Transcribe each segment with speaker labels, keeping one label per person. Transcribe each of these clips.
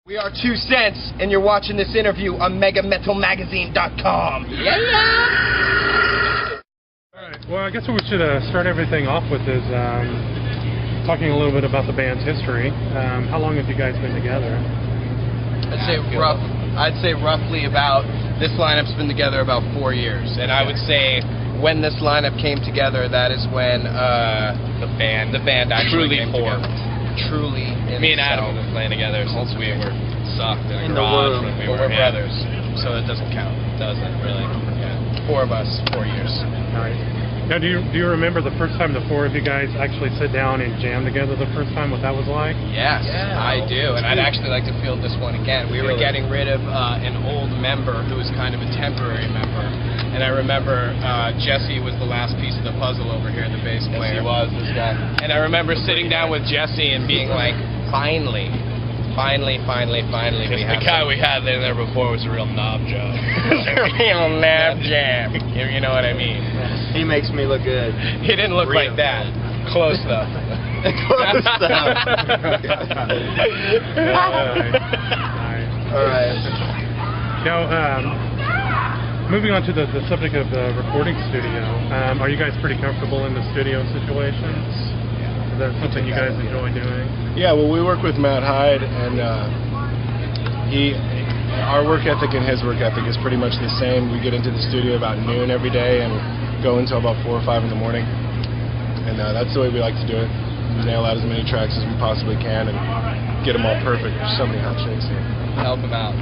Speaker 1: We are 2Cents, and you're watching this interview on MegaMetalMagazine.com. Yeah!
Speaker 2: Alright, well, I guess what we should start everything off with is talking a little bit about the band's history. How long have you guys been together?
Speaker 1: I'd say roughly about, this lineup's been together about 4 years, and I would say when this lineup came together, that is when the band actually came
Speaker 3: formed.
Speaker 1: together. Truly,
Speaker 3: Me and Adam have been playing together since we were sucked in a garage when we were
Speaker 1: brothers, so it doesn't count.
Speaker 3: Doesn't really.
Speaker 1: Yeah. 4 of us, 4 years.
Speaker 2: Alright. Now, do you remember the first time the 4 of you guys actually sit down and jam together the first time, what that was like?
Speaker 1: Yes, I do, and I'd actually like to field this one again. We were getting rid of an old member who was kind of a temporary member, and I remember Jesse was the last piece of the puzzle over here, the bass player.
Speaker 3: Yes, he was, this guy.
Speaker 1: And I remember sitting down with Jesse and being like, finally, we have
Speaker 3: the guy we had in there before was a real knob job.
Speaker 1: a real knob jam. You know what I mean?
Speaker 4: He makes me look good.
Speaker 1: He didn't look like that. Close though.
Speaker 4: Close though. All right.
Speaker 2: Now, moving on to the subject of the recording studio, are you guys pretty comfortable in the studio situations? Is that something you guys enjoy doing?
Speaker 5: Yeah, well, we work with Matt Hyde, and our work ethic and his work ethic is pretty much the same. We get into the studio about noon every day and go until about 4 or 5 in the morning, and that's the way we like to do it. We nail out as many tracks as we possibly can and get them all perfect. There's so many hot chicks here.
Speaker 3: Help him out.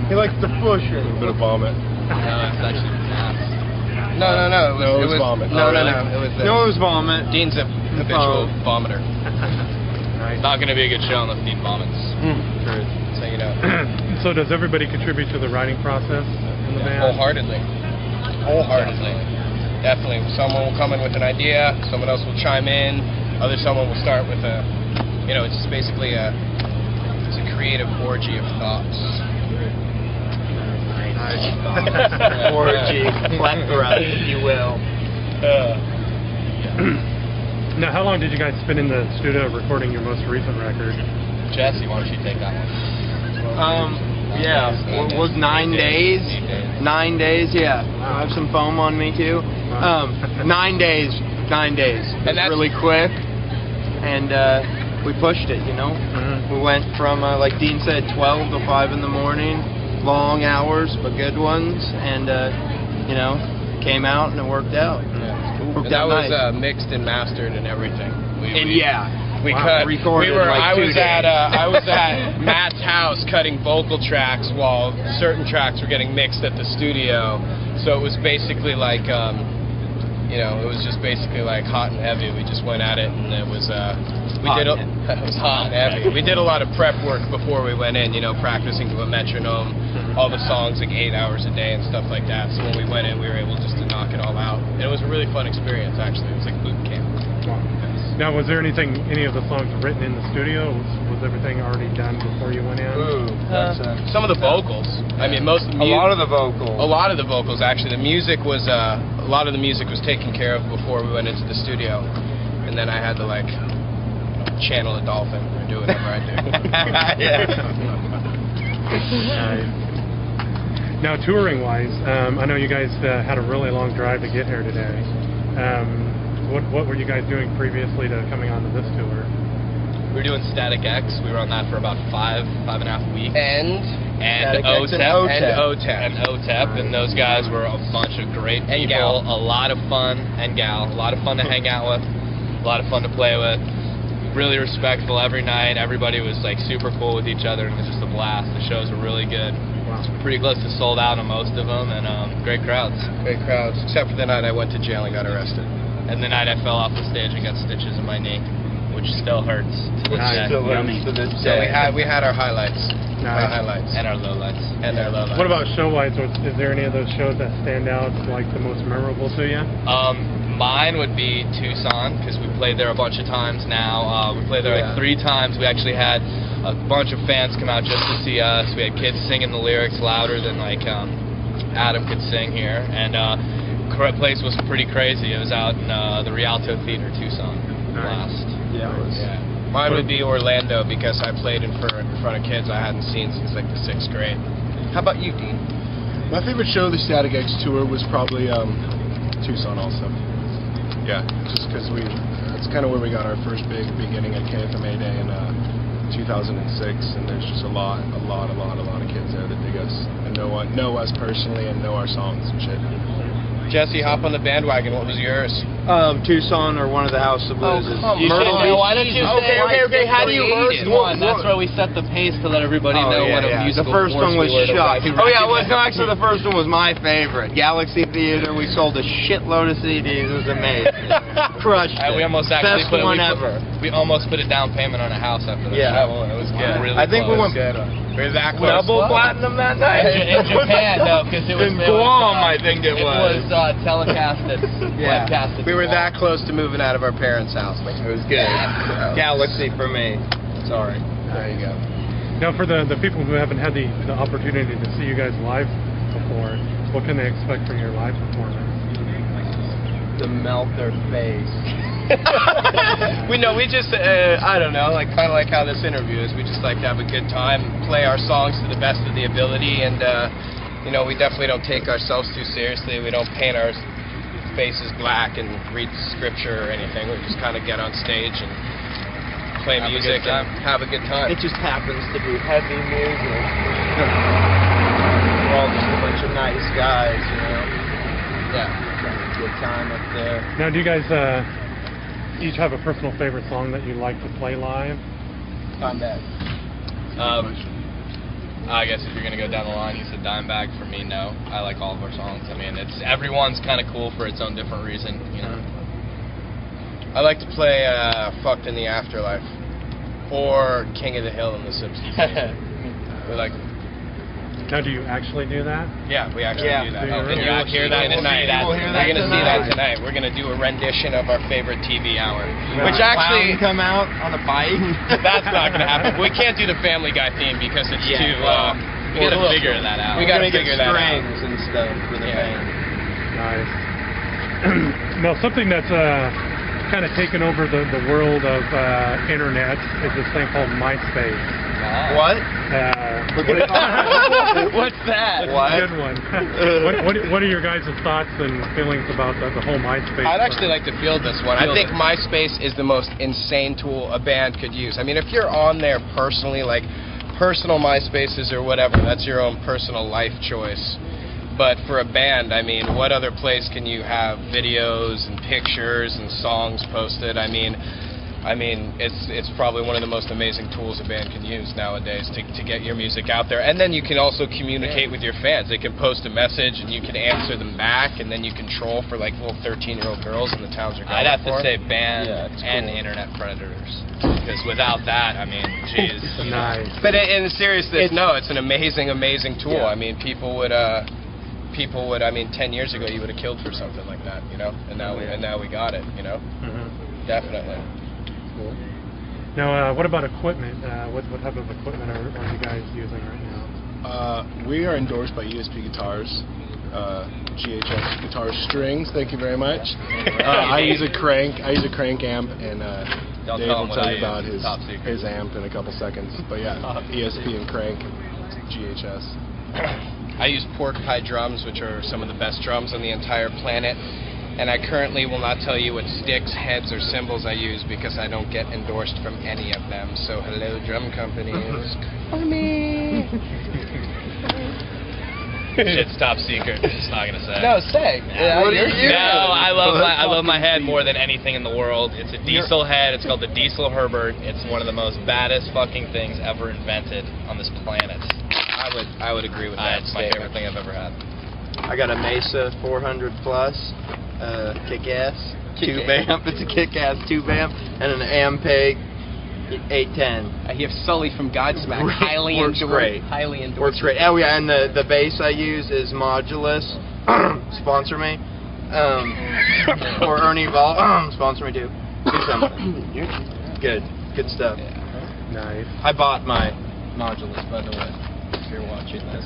Speaker 4: He likes to push it.
Speaker 5: A little bit of vomit.
Speaker 3: No, it's actually ass.
Speaker 1: No.
Speaker 5: It was vomit.
Speaker 1: No.
Speaker 4: It was vomit.
Speaker 1: Dean's a habitual vomiter.
Speaker 3: It's not going to be a good show unless Dean vomits.
Speaker 1: True. So you know.
Speaker 2: So does everybody contribute to the writing process in the band?
Speaker 1: Wholeheartedly. Definitely. Someone will come in with an idea. Someone else will chime in. Someone will start with a. It's basically a creative orgy of thoughts.
Speaker 4: Orgy, plethora, if you will.
Speaker 2: Now, how long did you guys spend in the studio recording your most recent record?
Speaker 3: Jesse, why don't you take that one?
Speaker 4: It was 9 days. 9 days, yeah. I have some foam on me too. 9 days. 9 days.
Speaker 1: And that's
Speaker 4: really quick. And we pushed it, We went from, like Dean said, 12 to 5 in the morning. Long hours, but good ones. And, came out and it worked out.
Speaker 1: And that was mixed and mastered and everything. We
Speaker 4: recorded
Speaker 1: I was at Matt's house cutting vocal tracks while certain tracks were getting mixed at the studio. So it was basically like, it was just basically like hot and heavy. We just went at it, and it was it was hot and heavy. We did a lot of prep work before we went in, practicing to a metronome, all the songs like 8 hours a day and stuff like that. So when we went in, we were able just to knock it all out. And it was a really fun experience, actually. It was like boot camp.
Speaker 2: Wow. Now, was there any of the songs written in the studio? Was everything already done before you went in?
Speaker 1: Some of the vocals. I mean, most of the
Speaker 4: A lot of the vocals.
Speaker 1: A lot of the vocals, actually. The music was a lot of the music was taken care of before we went into the studio, and then I had to channel a dolphin or do whatever I do.
Speaker 2: Now, touring-wise, I know you guys had a really long drive to get here today. What were you guys doing previously to coming onto this tour?
Speaker 3: We were doing Static X. We were on that for about 5.5 weeks.
Speaker 1: And
Speaker 3: OTEP, and those guys were a bunch of great people, a lot of fun, a lot of fun to hang out with, a lot of fun to play with, really respectful every night. Everybody was super cool with each other, and it was just a blast. The shows were really good.
Speaker 2: Wow.
Speaker 3: Pretty close to sold out on most of them, and great crowds.
Speaker 1: Great crowds, except for the night I went to jail and got arrested.
Speaker 3: And the night I fell off the stage and got stitches in my knee, which still hurts.
Speaker 1: So we had our highlights. Our highlights.
Speaker 3: And our lowlights.
Speaker 2: What about show-wise? Is there any of those shows that stand out like the most memorable to you?
Speaker 3: Mine would be Tucson, because we played there a bunch of times now. We played there 3 times. We actually had a bunch of fans come out just to see us. We had kids singing the lyrics louder than Adam could sing here. And the place was pretty crazy. It was out in the Rialto Theater, Tucson. Last.
Speaker 4: Yeah, it was.
Speaker 1: Mine would be Orlando because I played in front of kids I hadn't seen since like the 6th grade. How about you, Dean?
Speaker 5: My favorite show of the Static X tour was probably Tucson also. Yeah, just because it's kind of where we got our first big beginning at KFMA Day in 2006, and there's just a lot of kids there that dig us and know us personally and know our songs and shit.
Speaker 1: Jesse, hop on the bandwagon. What was yours?
Speaker 4: Tucson or one of the House of Blues.
Speaker 3: Why don't you say
Speaker 4: okay, how do you
Speaker 3: one? That's where we set the pace to let everybody know what a musical
Speaker 4: The first one was Shock.
Speaker 3: Oh
Speaker 4: yeah, actually the first one was my favorite. Galaxy Theater. We sold a shitload of CDs. It was amazing. Crushed it.
Speaker 3: We almost actually
Speaker 4: Best one ever.
Speaker 3: We almost put a down payment on a house after that.
Speaker 4: Yeah.
Speaker 3: It was good. Really
Speaker 4: I think
Speaker 3: close.
Speaker 4: we went
Speaker 1: We're that close.
Speaker 4: double platinum that night.
Speaker 3: In Japan, no, because it was
Speaker 4: in Guam. I think it was.
Speaker 3: It was telecasted.
Speaker 4: Yeah.
Speaker 3: Webcasted.
Speaker 1: We were that close to moving out of our parents' house. Like,
Speaker 4: It was good. Galaxy for me. Sorry.
Speaker 1: there you go.
Speaker 2: Now, for the people who haven't had the opportunity to see you guys live before, what can they expect from your live performance?
Speaker 4: To melt their face.
Speaker 1: We just, I don't know, like kind of like how this interview is. We just like to have a good time, play our songs to the best of the ability, and we definitely don't take ourselves too seriously. We don't paint our faces black and read scripture or anything. We just kind of get on stage and play music and have a good time.
Speaker 4: It just happens to be heavy music. We're all just a bunch of nice guys, Yeah. Having a good time up there.
Speaker 2: Now, do you guys each have a personal favorite song that you like to play live?
Speaker 1: On that.
Speaker 3: I guess if you're gonna go down the line, you said Dimebag. For me, no. I like all of our songs. I mean, everyone's kind of cool for its own different reason,
Speaker 1: I like to play Fucked in the Afterlife or King of the Hill in the Simpsons. We like.
Speaker 2: Now, do you actually do that?
Speaker 1: Yeah, we actually do that.
Speaker 2: Do you
Speaker 1: And
Speaker 2: really?
Speaker 1: you'll hear that tonight. You're going to see that tonight. We're going to do a rendition of our favorite TV hour. Which actually...
Speaker 4: come out on a bike?
Speaker 1: That's not going to happen. We can't do the Family Guy theme because it's too...
Speaker 3: we got to figure that out.
Speaker 1: We got to figure that out.
Speaker 4: Strings and stuff for the band.
Speaker 2: Nice. Now, something that's kind of taken over the world of internet is this thing called MySpace.
Speaker 4: What?
Speaker 1: What's that?
Speaker 4: What?
Speaker 2: Good one. What are your guys' thoughts and feelings about the whole MySpace?
Speaker 1: I'd actually like to field this one. I think MySpace is the most insane tool a band could use. I mean, if you're on there personally, like personal MySpaces or whatever, that's your own personal life choice. But for a band, I mean, what other place can you have videos and pictures and songs posted? I mean, it's probably one of the most amazing tools a band can use nowadays to get your music out there. And then you can also communicate with your fans. They can post a message and you can answer them back, and then you can troll for like little 13-year-old girls in the towns you're going
Speaker 3: I'd have
Speaker 1: for.
Speaker 3: to say band and internet predators. Because without that, I mean, geez.
Speaker 2: Nice.
Speaker 1: But in seriousness, no, it's an amazing tool.
Speaker 4: Yeah.
Speaker 1: I mean, people would, I mean, 10 years ago you would have killed for something like that, And now we got it,
Speaker 2: Mm-hmm.
Speaker 1: Definitely.
Speaker 2: Cool. Now, what about equipment? What type of equipment are you guys using right now?
Speaker 5: We are endorsed by ESP Guitars, GHS Guitar Strings. Thank you very much. I use a crank amp, and Dave will tell you about his amp in a couple seconds. But yeah, ESP and crank, GHS.
Speaker 1: I use Porcupine drums, which are some of the best drums on the entire planet. And I currently will not tell you what sticks, heads, or cymbals I use because I don't get endorsed from any of them. So hello, drum companies. Call me.
Speaker 3: Shit's top secret. Just not gonna say.
Speaker 1: No, say.
Speaker 3: I love my head more than anything in the world. It's a diesel head. It's called the Diesel Herbert. It's one of the most baddest fucking things ever invented on this planet.
Speaker 1: I would agree with that.
Speaker 3: It's my favorite thing I've ever had.
Speaker 4: I got a Mesa 400 Plus, kick-ass tube amp. It's a kick-ass tube amp, and an Ampeg 810.
Speaker 1: I hear Sully from Godsmack. Highly
Speaker 4: Works
Speaker 1: endorsed.
Speaker 4: great.
Speaker 1: Highly endorsed.
Speaker 4: Works great. Oh yeah, and the bass I use is Modulus. Sponsor me. Or Ernie Vol. Sponsor me too. Do something. Good stuff.
Speaker 2: Nice.
Speaker 4: I bought my Modulus, by the way, if you're watching this.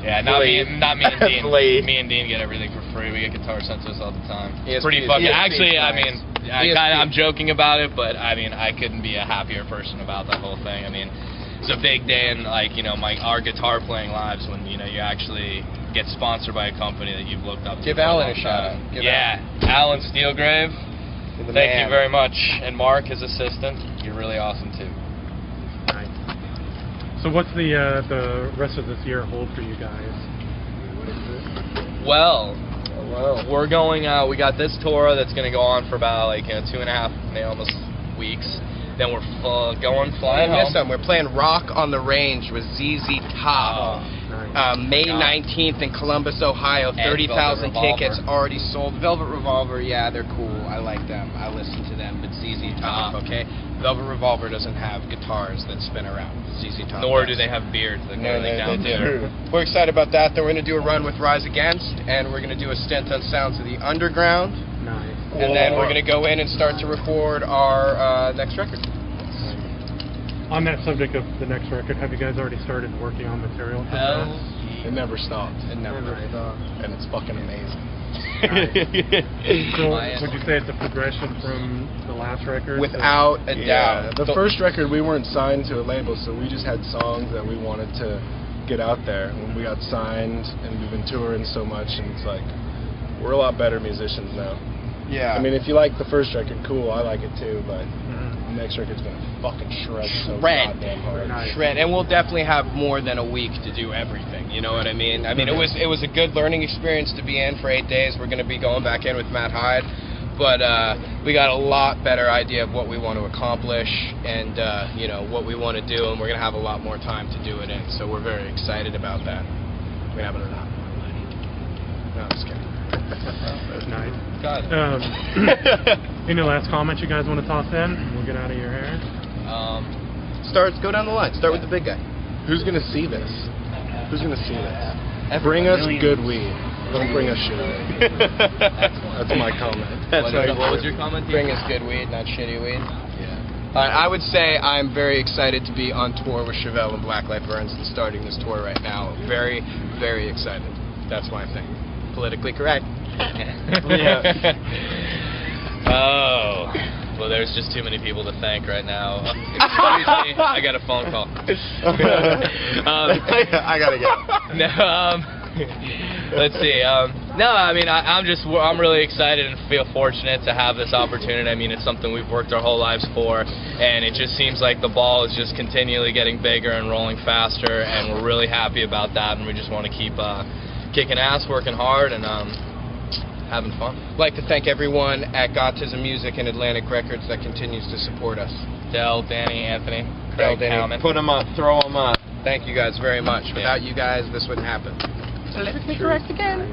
Speaker 3: Yeah, not me and Dean.
Speaker 4: Flea.
Speaker 3: Me and Dean get everything for free. We get guitars sent to us all the time. It's
Speaker 4: ESP
Speaker 3: pretty fucking.
Speaker 4: ESP
Speaker 3: Actually, I
Speaker 4: nice.
Speaker 3: mean, I'm joking about it, but I mean, I couldn't be a happier person about that whole thing. I mean, it's a big day in like our guitar playing lives when you actually get sponsored by a company that you've looked up to.
Speaker 1: Give
Speaker 3: for
Speaker 1: Alan
Speaker 3: long
Speaker 1: a shout
Speaker 3: time.
Speaker 1: out.
Speaker 3: Alan Steelgrave.
Speaker 4: The
Speaker 3: Thank
Speaker 4: man.
Speaker 3: you very much, and Mark, his assistant. You're really awesome too.
Speaker 2: Nice. So what's the rest of this year hold for you guys?
Speaker 3: Well, we're going. We got this tour that's going to go on for about 2.5, maybe almost weeks. Then we're flying home.
Speaker 1: We're playing Rock on the Range with ZZ Top. May 19th in Columbus, Ohio. 30,000 tickets already sold. Velvet Revolver, yeah, they're cool. I like them. I listen to them. But ZZ Top, okay? Velvet Revolver doesn't have guitars that spin around. ZZ Top.
Speaker 3: Nor do they have beards that go down too.
Speaker 1: We're excited about that. Then we're going to do a run with Rise Against, and we're going to do a stint on Sounds of the Underground.
Speaker 2: Nice.
Speaker 1: And then we're going to go in and start to record our next record.
Speaker 2: On that subject of the next record, have you guys already started working on material for that?
Speaker 5: It never stops.
Speaker 1: It never stops.
Speaker 5: And it's fucking amazing.
Speaker 2: So would you say it's a progression from the last record?
Speaker 1: Without a
Speaker 5: Yeah,
Speaker 1: doubt.
Speaker 5: the first record we weren't signed to a label, so we just had songs that we wanted to get out there. When we got signed, and we've been touring so much, and it's like we're a lot better musicians now.
Speaker 1: Yeah.
Speaker 5: I mean, if you like the first record, cool, I like it too, but the next record's gonna fucking shred so goddamn hard.
Speaker 2: Nice.
Speaker 1: Shred, and we'll definitely have more than a week to do everything. You know what I mean? I mean, it was a good learning experience to be in for 8 days. We're going to be going back in with Matt Hyde, but we got a lot better idea of what we want to accomplish and what we want to do, and we're going to have a lot more time to do it in. So we're very excited about that. We have a lot more money. No, I'm just kidding.
Speaker 2: That's nice.
Speaker 3: Got it.
Speaker 2: Any last comments you guys want to toss in? We'll get out of your hair.
Speaker 1: Go down the line. Start with the big guy.
Speaker 5: Who's gonna see this? Who's gonna see this? Bring us good weed. Don't bring us shit. That's my comment.
Speaker 3: What was your comment?
Speaker 1: Bring us good weed, not shitty weed. I would say I'm very excited to be on tour with Chevelle and Blacklight Burns and starting this tour right now. Very, very excited. That's my thing. Politically correct.
Speaker 3: Oh. Well, there's just too many people to thank right now. Excuse me, I got a phone call.
Speaker 4: I gotta go.
Speaker 3: No, let's see. No, I mean, I'm really excited and feel fortunate to have this opportunity. I mean, it's something we've worked our whole lives for, and it just seems like the ball is just continually getting bigger and rolling faster, and we're really happy about that, and we just want to keep kicking ass, working hard, and having fun.
Speaker 1: I'd like to thank everyone at Gotism Music and Atlantic Records that continues to support us.
Speaker 3: Del, Danny, Anthony,
Speaker 1: Del,
Speaker 3: Craig,
Speaker 1: Danny.
Speaker 3: Howman.
Speaker 4: Put them up, throw them up.
Speaker 1: Thank you guys very much. Without you guys, this wouldn't happen. Politically correct again.